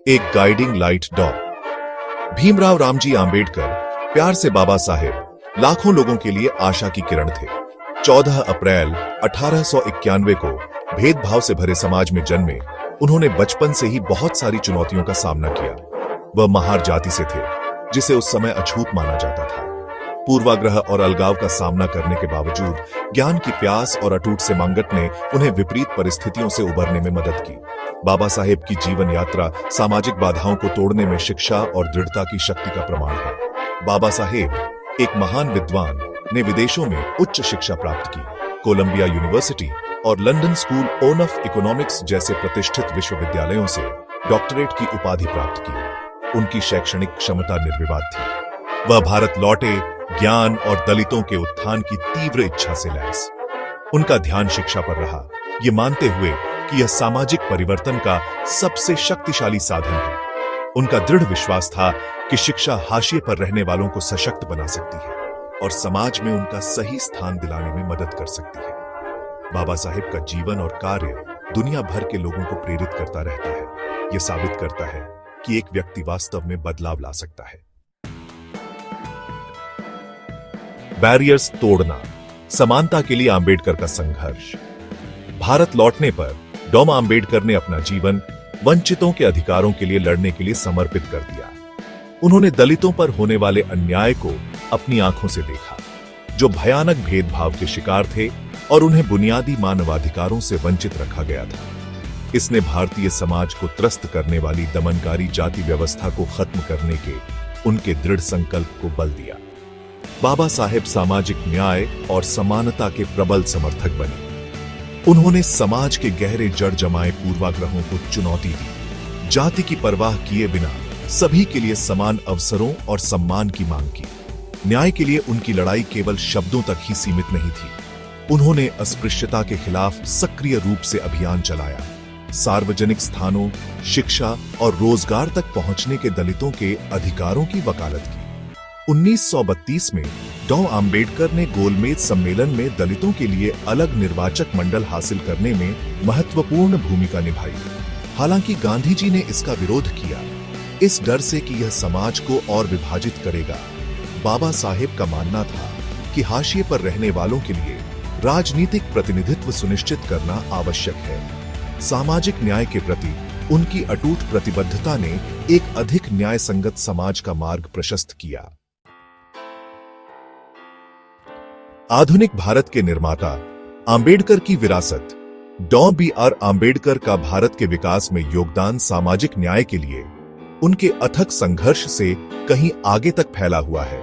एक guiding light डॉ भीमराव रामजी आंबेडकर, प्यार से बाबा साहेब, लाखों लोगों के लिए आशा की किरण थे। 14 अप्रैल 1891 को भेदभाव से भरे समाज में जन्मे उन्होंने बचपन से ही बहुत सारी चुनौतियों का सामना किया। वह महार जाति से थे, जिसे उस समय अछूत माना जाता था। पूर्वाग्रह और अलगाव का सामना करने के बावजूद ज्ञान की प्यास और अटूट सेमांगट ने उन्हें विपरीत परिस्थितियों से उबरने में मदद की। बाबा साहेब की जीवन यात्रा सामाजिक बाधाओं को तोड़ने में शिक्षा और दृढ़ता की शक्ति का प्रमाण है। बाबा साहेब, एक महान विद्वान, ने विदेशों में उच्च शिक्षा प्राप्त की। कोलंबिया यूनिवर्सिटी और लंदन स्कूल ऑफ इकोनॉमिक्स जैसे प्रतिष्ठित विश्वविद्यालयों से डॉक्टरेट की उपाधि प्राप्त की। उनकी शैक्षणिक क्षमता निर्विवाद थी। वह भारत लौटे ज्ञान और दलितों के उत्थान की तीव्र इच्छा से लैस। उनका ध्यान शिक्षा पर रहा, ये मानते हुए कि यह सामाजिक परिवर्तन का सबसे शक्तिशाली साधन है। उनका दृढ़ विश्वास था कि शिक्षा हाशिए पर रहने वालों को सशक्त बना सकती है और समाज में उनका सही स्थान दिलाने में मदद कर सकती है। बाबा साहेब का जीवन और कार्य दुनिया भर के लोगों को प्रेरित करता रहता है। यह साबित करता है कि एक व्यक्ति वास्तव में बदलाव ला सकता है। बैरियर्स तोड़ना, समानता के लिए आंबेडकर का संघर्ष। भारत लौटने पर डॉ आंबेडकर ने अपना जीवन वंचितों के अधिकारों के लिए लड़ने के लिए समर्पित कर दिया। उन्होंने दलितों पर होने वाले अन्याय को अपनी आंखों से देखा, जो भयानक भेदभाव के शिकार थे और उन्हें बुनियादी मानवाधिकारों से वंचित रखा गया था। इसने भारतीय समाज को त्रस्त करने वाली दमनकारी जाति व्यवस्था को खत्म करने के उनके दृढ़ संकल्प को बल दिया। बाबा साहेब सामाजिक न्याय और समानता के प्रबल समर्थक बने। उन्होंने समाज के गहरे जड़ जमाए पूर्वाग्रहों को चुनौती दी, जाति की परवाह किए बिना सभी के लिए समान अवसरों और सम्मान की मांग की। न्याय के लिए उनकी लड़ाई केवल शब्दों तक ही सीमित नहीं थी। उन्होंने अस्पृश्यता के खिलाफ सक्रिय रूप से अभियान चलाया, सार्वजनिक स्थानों, शिक्षा और रोजगार तक पहुंचने के दलितों के अधिकारों की वकालत की। 1932 में डॉ आंबेडकर ने गोलमेज सम्मेलन में दलितों के लिए अलग निर्वाचक मंडल हासिल करने में महत्वपूर्ण भूमिका निभाई। हालांकि गांधी जी ने इसका विरोध किया, इस डर से कि यह समाज को और विभाजित करेगा। बाबा साहेब का मानना था कि हाशिए पर रहने वालों के लिए राजनीतिक प्रतिनिधित्व सुनिश्चित करना आवश्यक है। सामाजिक न्याय के प्रति उनकी अटूट प्रतिबद्धता ने एक अधिक न्याय संगत समाज का मार्ग प्रशस्त किया। आधुनिक भारत के निर्माता आंबेडकर की विरासत। डॉ बी.आर. आंबेडकर का भारत के विकास में योगदान सामाजिक न्याय के लिए उनके अथक संघर्ष से कहीं आगे तक फैला हुआ है।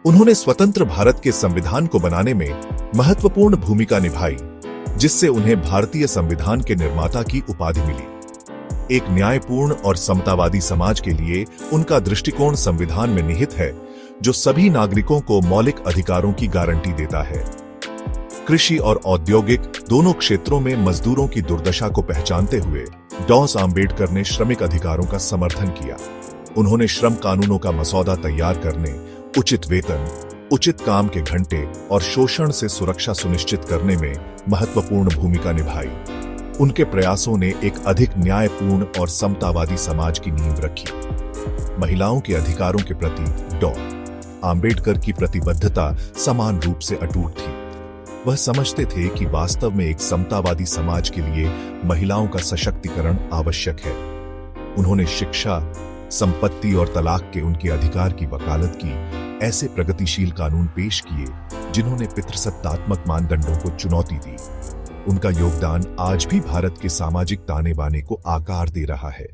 उन्होंने स्वतंत्र भारत के संविधान को बनाने में महत्वपूर्ण भूमिका निभाई, जिससे उन्हें भारतीय संविधान के निर्माता की उपाधि मिली। एक न्यायपूर्ण और समतावादी समाज के लिए उनका दृष्टिकोण संविधान में निहित है, जो सभी नागरिकों को मौलिक अधिकारों की गारंटी देता है। कृषि और औद्योगिक दोनों क्षेत्रों में मजदूरों की दुर्दशा को पहचानते हुए डॉ आंबेडकर ने श्रमिक अधिकारों का समर्थन किया। उन्होंने श्रम कानूनों का मसौदा तैयार करने, उचित वेतन, उचित काम के घंटे और शोषण से सुरक्षा सुनिश्चित करने में महत्वपूर्ण भूमिका निभाई। उनके प्रयासों ने एक अधिक न्यायपूर्ण और समतावादी समाज की नींव रखी। महिलाओं के अधिकारों के प्रति डॉ आंबेडकर की प्रतिबद्धता समान रूप से अटूट थी। वह समझते थे कि वास्तव में एक समतावादी समाज के लिए महिलाओं का सशक्तिकरण आवश्यक है। उन्होंने शिक्षा, संपत्ति और तलाक के उनके अधिकार की वकालत की। ऐसे प्रगतिशील कानून पेश किए जिन्होंने पितृसत्तात्मक मानदंडों को चुनौती दी। उनका योगदान आज भी भारत के सामाजिक ताने बाने को आकार दे रहा है।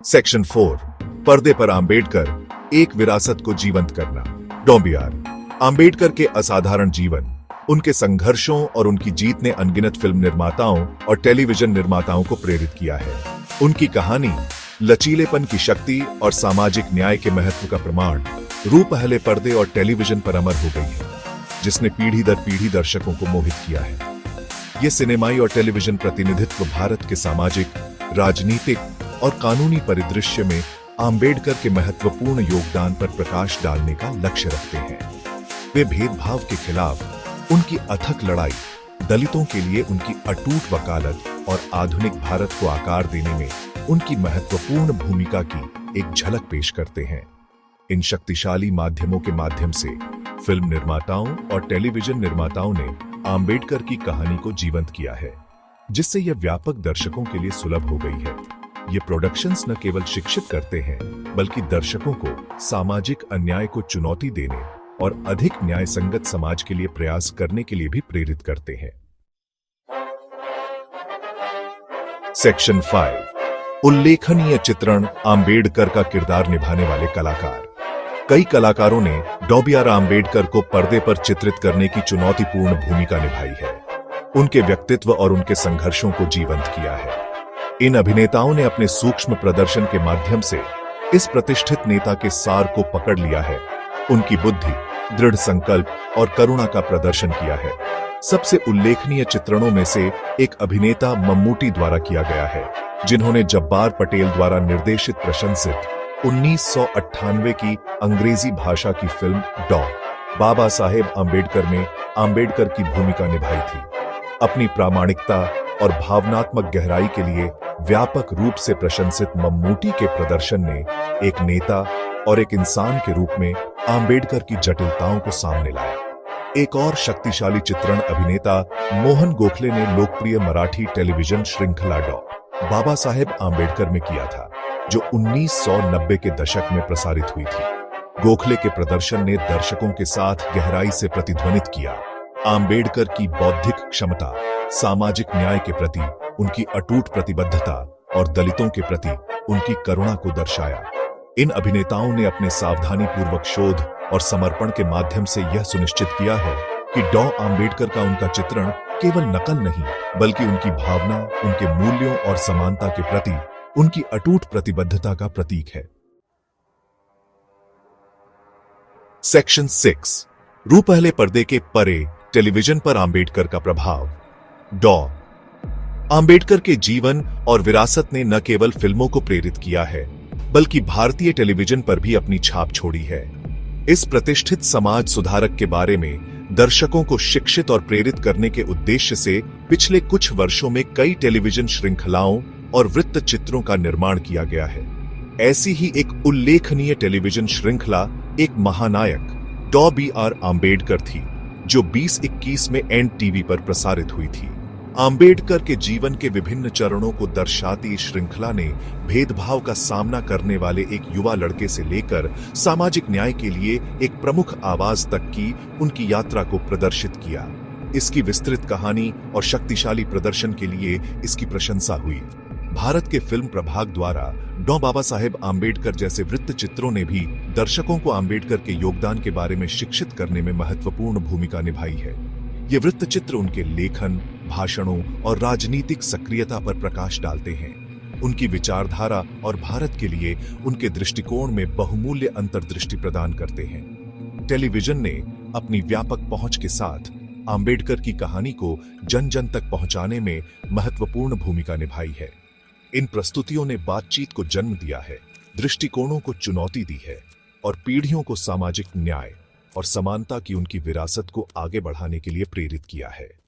सेक्शन 4, पर्दे पर आंबेडकर, एक विरासत को जीवंत करना। डॉ बी.आर. आंबेडकर के असाधारण जीवन, उनके संघर्षों और उनकी जीत ने अनगिनत फिल्म निर्माताओं और टेलीविजन निर्माताओं को प्रेरित किया है। उनकी कहानी लचीलेपन की शक्ति और सामाजिक न्याय के महत्व का प्रमाण रू पहले पर्दे और टेलीविजन पर अमर हो गई है, जिसने पीढ़ी दर पीढ़ी दर्शकों को मोहित किया है। ये सिनेमाई और टेलीविजन प्रतिनिधित्व भारत के सामाजिक, राजनीतिक और कानूनी परिदृश्य में आंबेडकर के महत्वपूर्ण योगदान पर प्रकाश डालने का लक्ष्य रखते हैं। वे भेदभाव के खिलाफ उनकी अथक लड़ाई, दलितों के लिए उनकी अटूट वकालत और आधुनिक भारत को आकार देने में उनकी महत्वपूर्ण भूमिका की एक झलक पेश करते हैं। इन शक्तिशाली माध्यमों के माध्यम से फिल्म निर्माताओं और टेलीविजन निर्माताओं ने आम्बेडकर की कहानी को जीवंत किया है, जिससे यह व्यापक दर्शकों के लिए सुलभ हो गई है। ये प्रोडक्शंस न केवल शिक्षित करते हैं, बल्कि दर्शकों को सामाजिक अन्याय को चुनौती देने और अधिक न्याय संगत समाज के लिए प्रयास करने के लिए भी प्रेरित करते हैं। सेक्शन 5, उल्लेखनीय चित्रण, आम्बेडकर का किरदार निभाने वाले कलाकार। कई कलाकारों ने डॉ. आम्बेडकर को पर्दे पर चित्रित करने की चुनौतीपूर्ण भूमिका निभाई है, उनके व्यक्तित्व और उनके संघर्षों को जीवंत किया है। इन अभिनेताओं ने अपने सूक्ष्म प्रदर्शन के माध्यम से इस प्रतिष्ठित नेता के सार को पकड़ लिया है, उनकी बुद्धि, दृढ़ संकल्प और करुणा का प्रदर्शन किया है। सबसे उल्लेखनीय चित्रणों में से एक अभिनेता मम्मूटी द्वारा किया गया है, जिन्होंने जब्बार पटेल द्वारा निर्देशित प्रशंसित 1998 की अंग्रेजी भाषा की फिल्म डॉ. बाबा साहेब आम्बेडकर में आम्बेडकर की भूमिका निभाई थी। अपनी प्रामाणिकता और भावनात्मक गहराई के लिए व्यापक रूप से प्रशंसित मम्मूटी के प्रदर्शन ने एक नेता और एक इंसान के रूप में आम्बेडकर की जटिलताओं को सामने लाया। एक और शक्तिशाली चित्रण अभिनेता मोहन गोखले ने लोकप्रिय मराठी टेलीविजन श्रृंखला डॉ. बाबा साहेब आम्बेडकर में किया था, जो 1990 के दशक में प्रसारित हुई थी। गोखले के प्रदर्शन ने दर्शकों के साथ गहराई से प्रतिध्वनित किया, आम्बेडकर की बौद्धिक क्षमता, सामाजिक न्याय के प्रति उनकी अटूट प्रतिबद्धता और दलितों के प्रति उनकी करुणा को दर्शाया। इन अभिनेताओं ने अपने सावधानीपूर्वक शोध और समर्पण के माध्यम से यह सुनिश्चित किया है कि डॉ. आम्बेडकर का उनका चित्रण केवल नकल नहीं, बल्कि उनकी भावना, उनके मूल्यों और समानता के प्रति उनकी अटूट प्रतिबद्धता का प्रतीक है। सेक्शन 6, रूपहले पर्दे के परे टेलीविजन पर आम्बेडकर का प्रभाव। डॉ. आम्बेडकर के जीवन और विरासत ने न केवल फिल्मों को प्रेरित किया है, बल्कि भारतीय टेलीविजन पर भी अपनी छाप छोड़ी है। इस प्रतिष्ठित समाज सुधारक के बारे में दर्शकों को शिक्षित और प्रेरित करने के उद्देश्य से पिछले कुछ वर्षों में कई टेलीविजन श्रृंखलाओं और वृत्त चित्रों का निर्माण किया गया है। ऐसी ही एक उल्लेखनीय टेलीविजन श्रृंखला एक महानायक डॉ. बी.आर. आम्बेडकर थी, जो 2021 में एनटीवी पर प्रसारित हुई थी। आम्बेडकर के जीवन के विभिन्न चरणों को दर्शाती इस श्रृंखला ने भेदभाव का सामना करने वाले एक युवा लड़के से लेकर सामाजिक न्याय के लिए एक प्रमुख आवाज तक की उनकी यात्रा को प्रदर्शित किया। इसकी विस्तृत कहानी और शक्तिशाली प्रदर्शन के लिए इसकी प्रशंसा हुई। भारत के फिल्म प्रभाग द्वारा डॉ. बाबा साहेब आम्बेडकर जैसे वृत्त चित्रों ने भी दर्शकों को आम्बेडकर के योगदान के बारे में शिक्षित करने में महत्वपूर्ण भूमिका निभाई है। ये वृत्त चित्र उनके लेखन, भाषणों और राजनीतिक सक्रियता पर प्रकाश डालते हैं। उनकी विचारधारा और भारत के लिए उनके दृष्टिकोण में बहुमूल्य अंतर्दृष्टि प्रदान करते हैं। टेलीविजन ने अपनी व्यापक पहुंच के साथ आम्बेडकर की कहानी को जन जन तक पहुंचाने में महत्वपूर्ण भूमिका निभाई है। इन प्रस्तुतियों ने बातचीत को जन्म दिया है, दृष्टिकोणों को चुनौती दी है और पीढ़ियों को सामाजिक न्याय और समानता की उनकी विरासत को आगे बढ़ाने के लिए प्रेरित किया है।